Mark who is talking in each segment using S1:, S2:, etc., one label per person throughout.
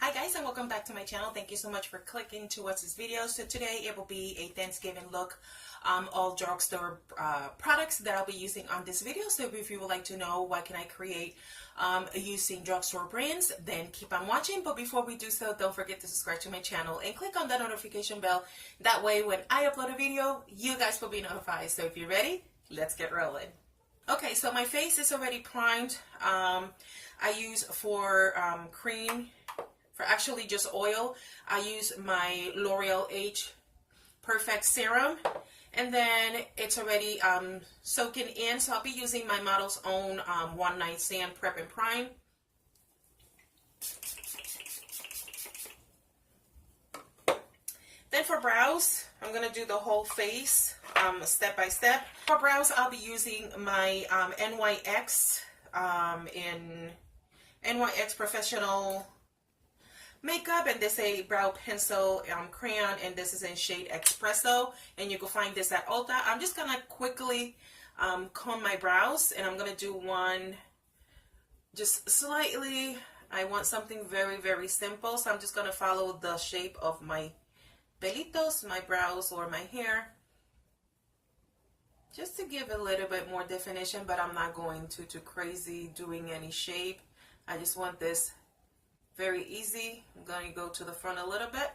S1: Hi guys, and welcome back to my channel. Thank you so much for clicking to watch this video. So today it will be a Thanksgiving look, all drugstore products that I'll be using on this video. So if you would like to know what can I create using drugstore brands, then keep on watching. But before we do so, don't forget to subscribe to my channel and click on the notification bell. That way when I upload a video, you guys will be notified. So if you're ready, let's get rolling. Okay, so my face is already primed. I use for cream, for actually just oil, I use my Loreal Age Perfect Serum, and then it's already soaking in, so I'll be using my Model's Own One Night Stand Prep and Prime. Then for brows, I'm going to do the whole face step by step. For brows, I'll be using my NYX in NYX Professional Makeup, and this is a brow pencil crayon, and this is in shade Expresso, and you can find this at Ulta. I'm just gonna quickly comb my brows, and I'm gonna do one just slightly. I want something very simple, so I'm just gonna follow the shape of my pelitos, my brows or my hair, just to give a little bit more definition, but I'm not going too crazy doing any shape. I just want this very easy. I'm going to go to the front a little bit,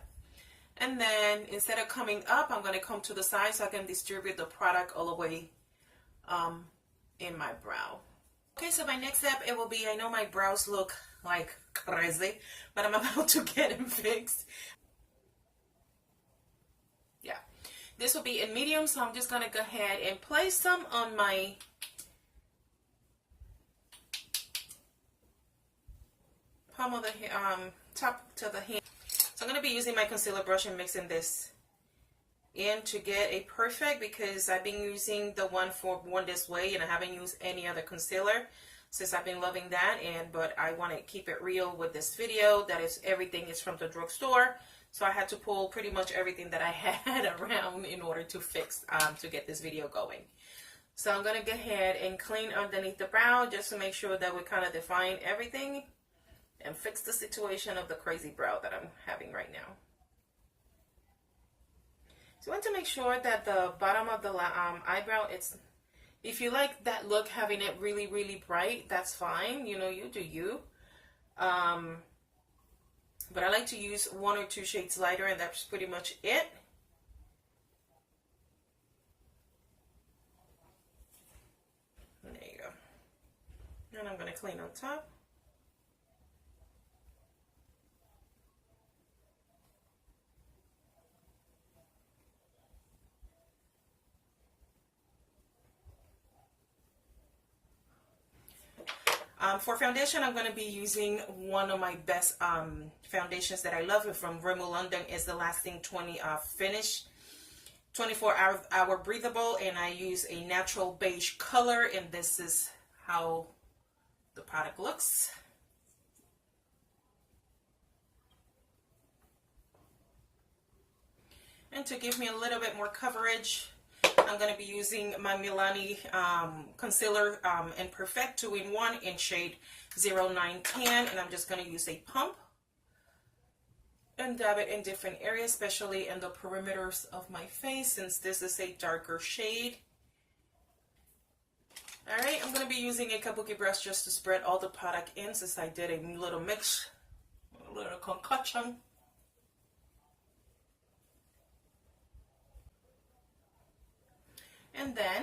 S1: and then instead of coming up, I'm going to come to the side so I can distribute the product all the way in my brow. Okay, so my next step, it will be, I know my brows look like crazy, but I'm about to get them fixed. Yeah, this will be in medium, so I'm just going to go ahead and place some on my palm of the top to the hand. So I'm going to be using my concealer brush and mixing this in to get a perfect, because I've been using the one for Born This Way and I haven't used any other concealer since I've been loving that, but I want to keep it real with this video. That is, everything is from the drugstore, so I had to pull pretty much everything that I had around in order to fix to get this video going. So I'm going to go ahead and clean underneath the brow just to make sure that we kind of define everything and fix the situation of the crazy brow that I'm having right now. So I want to make sure that the bottom of the eyebrow, if you like that look, having it really bright, that's fine. You know, you do you. But I like to use one or two shades lighter, and that's pretty much it. There you go. And I'm going to clean on top. For foundation, I'm going to be using one of my best foundations that I love from Rimmel London. Is the Lasting 20 Finish 24-hour breathable, and I use a natural beige color, and this is how the product looks. And to give me a little bit more coverage, I'm going to be using my Millani concealer in Perfect 2-in-1 in shade 0910, and I'm just going to use a pump and dab it in different areas, especially in the perimeters of my face, since this is a darker shade. Alright, I'm going to be using a kabuki brush just to spread all the product in, since I did a little mix, a little concoction. And then,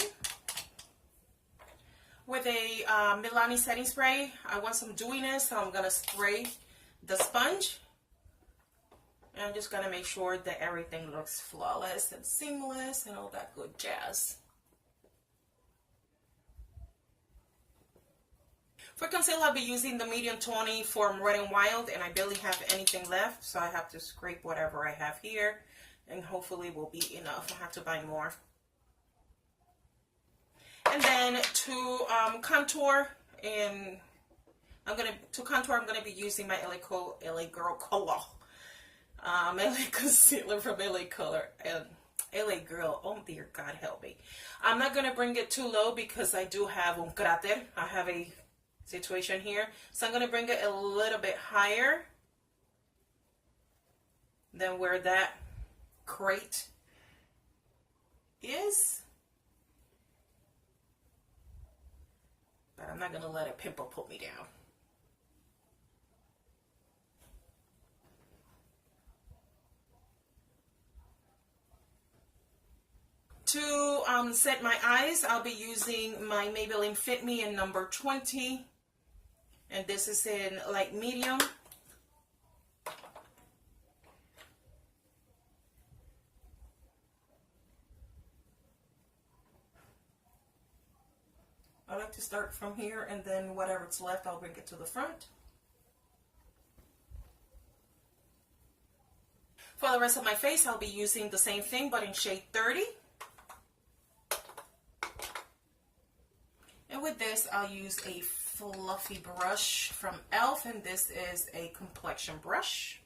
S1: with a Millani setting spray, I want some dewiness, so I'm going to spray the sponge. And I'm just going to make sure that everything looks flawless and seamless and all that good jazz. For concealer, I'll be using the medium Tawny from Wet n Wild, and I barely have anything left, so I have to scrape whatever I have here, and hopefully will be enough. I have to buy more. And then to contour, and I'm gonna be using my LA Girl Color, LA concealer from LA Color, and LA Girl. Oh dear God, help me! I'm not gonna bring it too low because I do have un cráter. I have a situation here, so I'm gonna bring it a little bit higher then where that crate is. But I'm not going to let a pimple pull me down. To set my eyes, I'll be using my Maybelline Fit Me in number 20. And this is in light medium. I like to start from here, and then whatever's left, I'll bring it to the front. For the rest of my face, I'll be using the same thing, but in shade 30. And with this, I'll use a fluffy brush from e.l.f. and this is a complexion brush.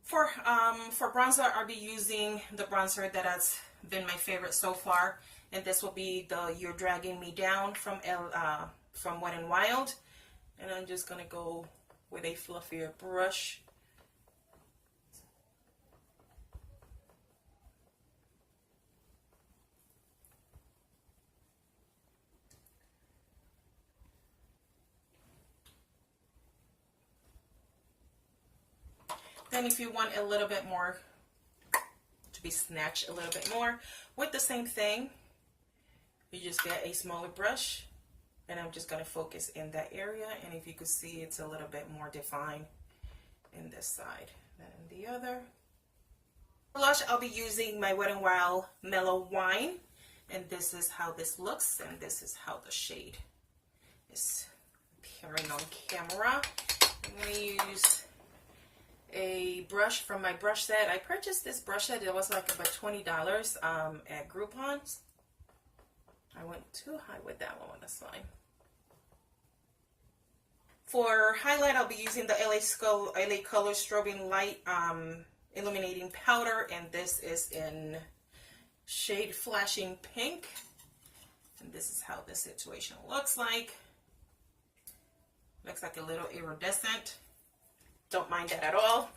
S1: For bronzer, I'll be using the bronzer that has been my favorite so far, and this will be the You're Dragging Me Down from Wet n Wild. And I'm just gonna go with a fluffier brush. Then if you want a little bit more, to be snatched a little bit more, with the same thing, you just get a smaller brush, and I'm just going to focus in that area. And if you could see, it's a little bit more defined in this side than in the other. For blush, I'll be using my Wet n Wild Mellow Wine, and this is how this looks, and this is how the shade is appearing on camera. I'm going to use a brush from my brush set. I purchased this brush set. It was like about $20 at Groupon. I went too high with that one. That's fine. For highlight, I'll be using the LA Color Strobing Light Illuminating Powder, and this is in shade Flashing Pink. And this is how this situation looks like. Looks like a little iridescent. Don't mind that at all.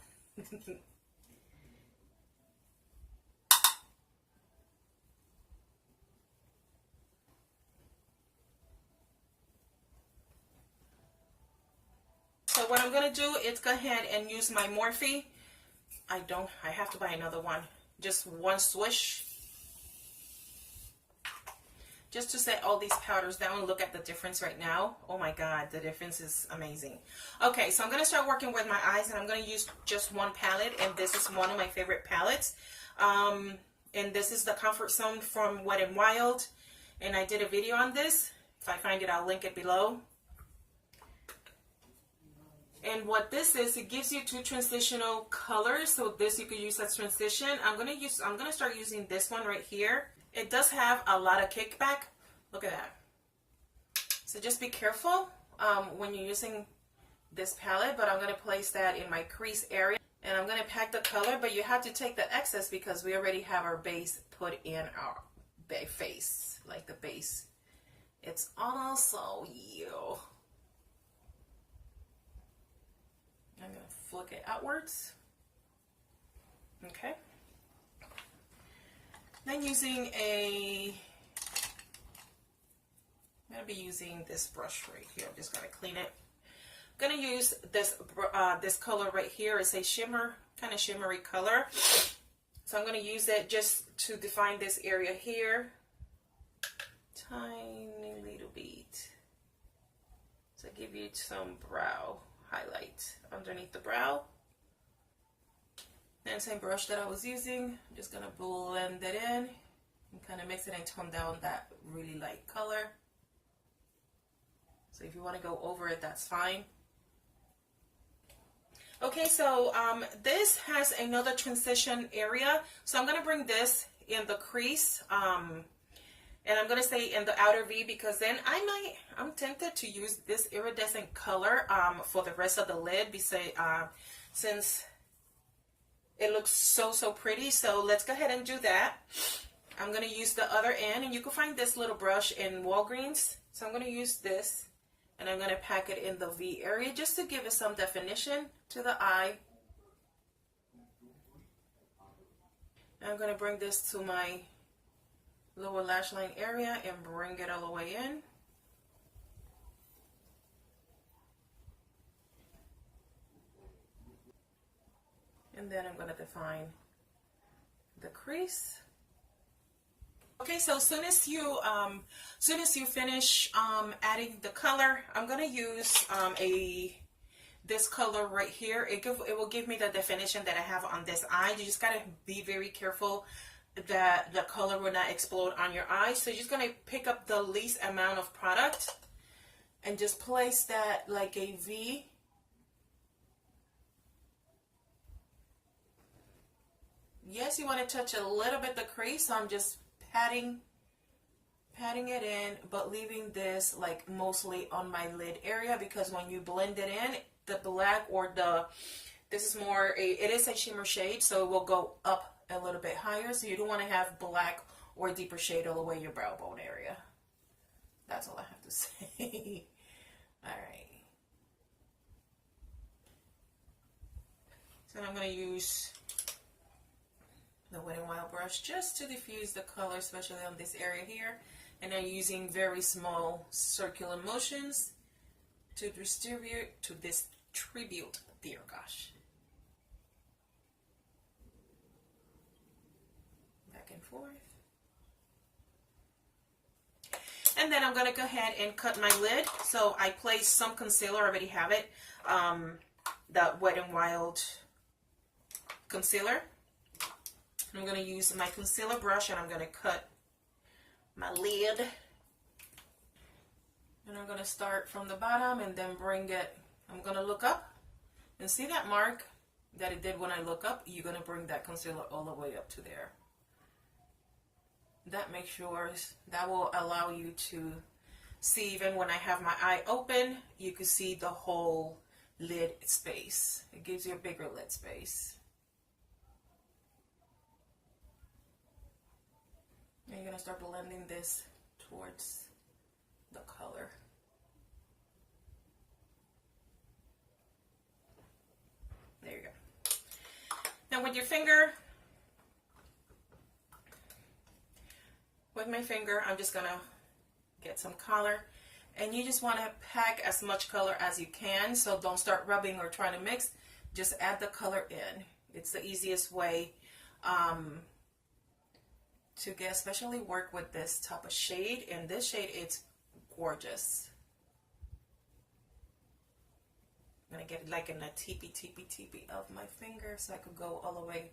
S1: So what I'm going to do is go ahead and use my Morphe. I have to buy another one. Just one swish. Just to set all these powders down. Look at the difference right now. Oh my God, the difference is amazing. Okay, so I'm going to start working with my eyes, and I'm going to use just one palette, and this is one of my favorite palettes. And this is the Comfort Zone from Wet n Wild, and I did a video on this. If I find it, I'll link it below. And what this is, it gives you two transitional colors. So this you could use as transition. I'm gonna start using this one right here. It does have a lot of kickback. Look at that. So just be careful when you're using this palette, but I'm going to place that in my crease area. And I'm going to pack the color, but you have to take the excess because we already have our base put in our face, like the base. It's also you. I'm going to flick it outwards. Okay. Then I'm going to be using this brush right here. I'm just going to clean it. I'm going to use this color right here. It's a shimmer, kind of shimmery color. So I'm going to use it just to define this area here. Tiny little bit. So give you some brow highlight underneath the brow. Then same brush that I was using, I'm just going to blend it in and kind of mix it and tone down that really light color. So if you want to go over it, that's fine. Okay, so this has another transition area. So I'm going to bring this in the crease. And I'm going to say in the outer V, because then I'm tempted to use this iridescent color for the rest of the lid, since it looks so pretty. So let's go ahead and do that. I'm going to use the other end, and you can find this little brush in Walgreens. So I'm going to use this, and I'm going to pack it in the V area just to give it some definition to the eye. I'm going to bring this to my lower lash line area and bring it all the way in. And then I'm going to define the crease. Okay, so as soon as you finish adding the color, I'm going to use this color right here. It will give me the definition that I have on this eye. You just got to be very careful that the color will not explode on your eye. So you're just going to pick up the least amount of product and just place that like a V. Yes, you want to touch a little bit the crease, so I'm just patting it in, but leaving this like mostly on my lid area, because when you blend it in, the black or this is more it is a shimmer shade, so it will go up a little bit higher, so you don't want to have black or deeper shade all the way your brow bone area. That's all I have to say. All right. So I'm going to use the Wet n Wild brush just to diffuse the color, especially on this area here. And I'm using very small circular motions to distribute, dear gosh. Back and forth. And then I'm going to go ahead and cut my lid. So I placed some concealer, I already have it. The Wet n Wild concealer. I'm going to use my concealer brush and I'm going to cut my lid. And I'm going to start from the bottom and then bring it, I'm going to look up and see that mark that it did when I look up. You're going to bring that concealer all the way up to there. That makes sure, that will allow you to see, even when I have my eye open, you can see the whole lid space. It gives you a bigger lid space. And you're going to start blending this towards the color. There you go. Now with your finger, with my finger, I'm just going to get some color. And you just want to pack as much color as you can. So don't start rubbing or trying to mix. Just add the color in. It's the easiest way to get, especially work with this type of shade. And this shade, it's gorgeous. I'm gonna get it like in a teepee of my finger, so I could go all the way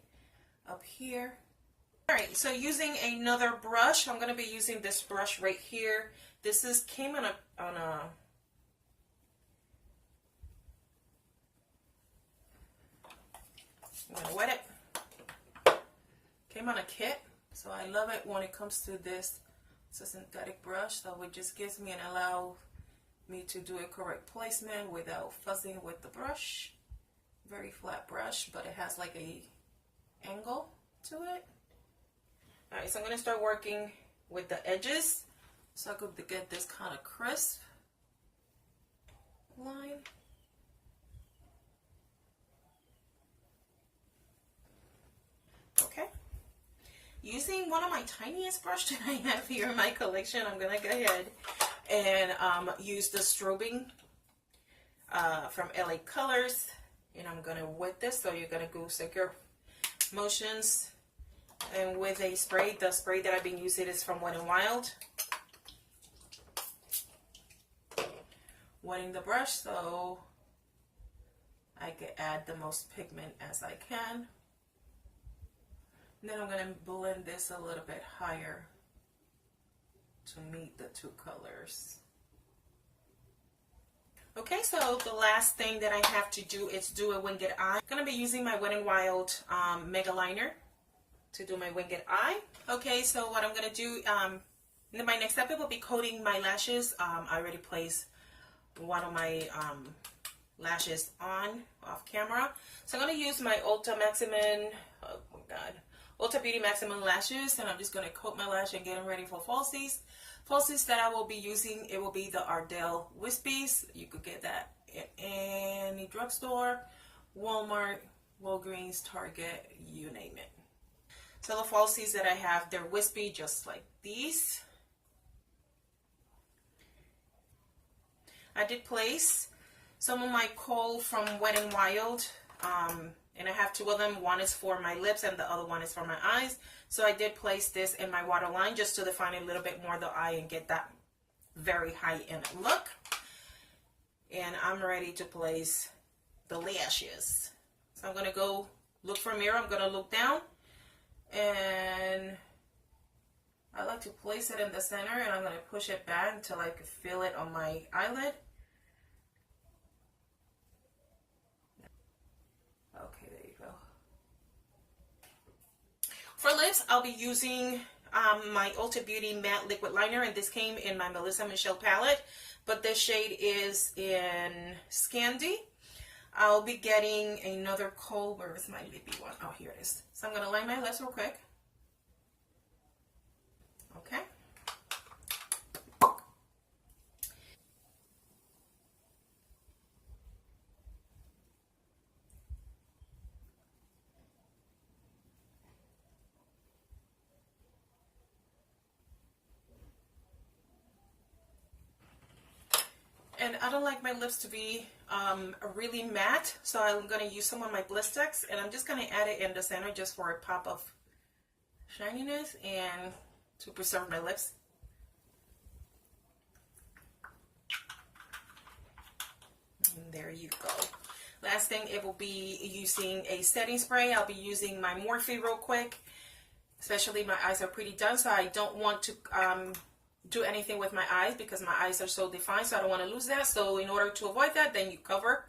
S1: up here. All right, so using another brush, I'm gonna be using this brush right here. This came on a I'm gonna wet it. Came on a kit. So I love it when it comes to this. It's a synthetic brush, so it just gives me and allow me to do a correct placement without fuzzing with the brush. Very flat brush, but it has like a angle to it. All right, so I'm going to start working with the edges so I could get this kind of crisp line. Okay. Using one of my tiniest brushes that I have here in my collection, I'm going to go ahead and use the Strobing from LA Colors. And I'm going to wet this, so you're going to go circular motions. And with a spray, the spray that I've been using is from Wet n Wild. Wetting the brush so I can add the most pigment as I can. Then I'm going to blend this a little bit higher to meet the two colors. Okay, so the last thing that I have to do is do a winged eye. I'm going to be using my Wet n Wild Mega Liner to do my winged eye. Okay, so what I'm going to do, my next step will be coating my lashes. I already placed one of my lashes on off camera. So I'm going to use my Ulta Maximum, oh my god, Ulta Beauty Maximum Lashes, and I'm just going to coat my lash and get them ready for falsies. Falsies that I will be using, it will be the Ardelle Wispies. You could get that at any drugstore, Walmart, Walgreens, Target, you name it. So the falsies that I have, they're wispy just like these. I did place some of my Kohl from Wet n Wild, and I have two of them. One is for my lips and the other one is for my eyes. So I did place this in my waterline just to define a little bit more the eye and get that very high-end look. And I'm ready to place the lashes. So I'm going to go look for a mirror. I'm going to look down. And I like to place it in the center, and I'm going to push it back until I can feel it on my eyelid. Okay, there you go. For lips, I'll be using my Ulta Beauty Matte Liquid Liner, and this came in my Melissa Michelle palette, but this shade is in Scandy. I'll be getting another Kohl. Where is my lippy one? Oh, here it is. So I'm going to line my lips real quick. Okay. And I don't like my lips to be really matte, so I'm going to use some of my Blistex, and I'm just going to add it in the center just for a pop of shininess and to preserve my lips. And there you go. Last thing, it will be using a setting spray. I'll be using my Morphe real quick, especially my eyes are pretty done, so I don't want to do anything with my eyes because my eyes are so defined, so I don't want to lose that. So in order to avoid that, then you cover.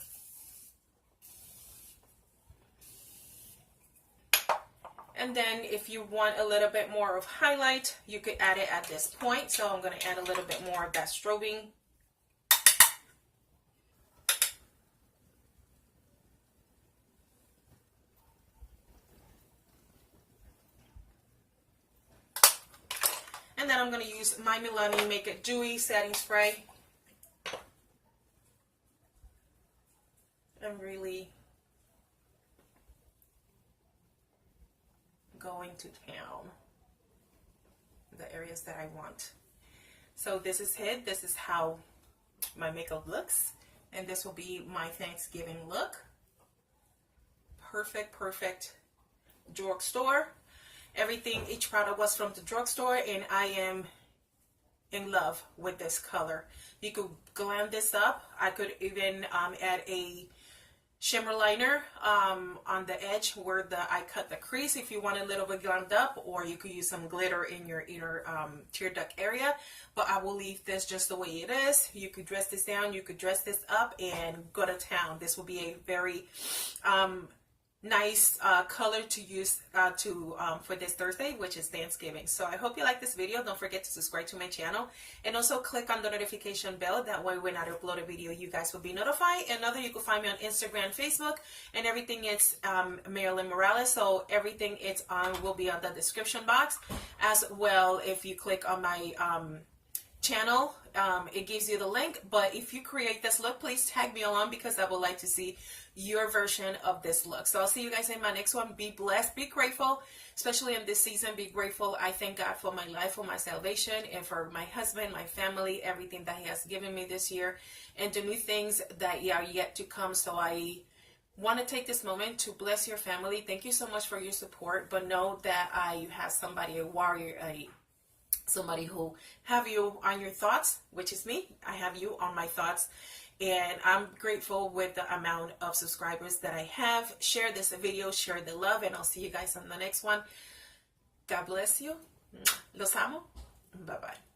S1: And then if you want a little bit more of highlight, you could add it at this point. So I'm going to add a little bit more of that strobing. And then I'm going to use my Millani Make It Dewy setting spray. I'm really going to town the areas that I want. So this is it. This is how my makeup looks, and this will be my Thanksgiving look. Perfect, perfect drugstore. Everything, each product was from the drugstore, and I am in love with this color. You could glam this up. I could even add a shimmer liner on the edge where I cut the crease if you want a little bit glammed up, or you could use some glitter in your inner tear duct area. But I will leave this just the way it is. You could dress this down, you could dress this up and go to town. This will be a very nice color to use for this Thursday, which is Thanksgiving. So I hope you like this video. Don't forget to subscribe to my channel, and also click on the notification bell. That way when I upload a video, you guys will be notified. And you can find me on Instagram, Facebook, and everything. It's Marilyn Morales, so everything it's on will be on the description box as well. If you click on my channel, it gives you the link. But if you create this look, please tag me along because I would like to see your version of this look. So I'll see you guys in my next one. Be blessed, be grateful, especially in this season. Be grateful. I thank God for my life, for my salvation, and for my husband, my family, everything that he has given me this year, and the new things that are yet to come. So I want to take this moment to bless your family. Thank you so much for your support, but know that you have somebody, a warrior, somebody who have you on your thoughts, which is me. I have you on my thoughts, and I'm grateful with the amount of subscribers that I have. Share this video, share the love, and I'll see you guys on the next one. God bless you. Los amo. Bye-bye.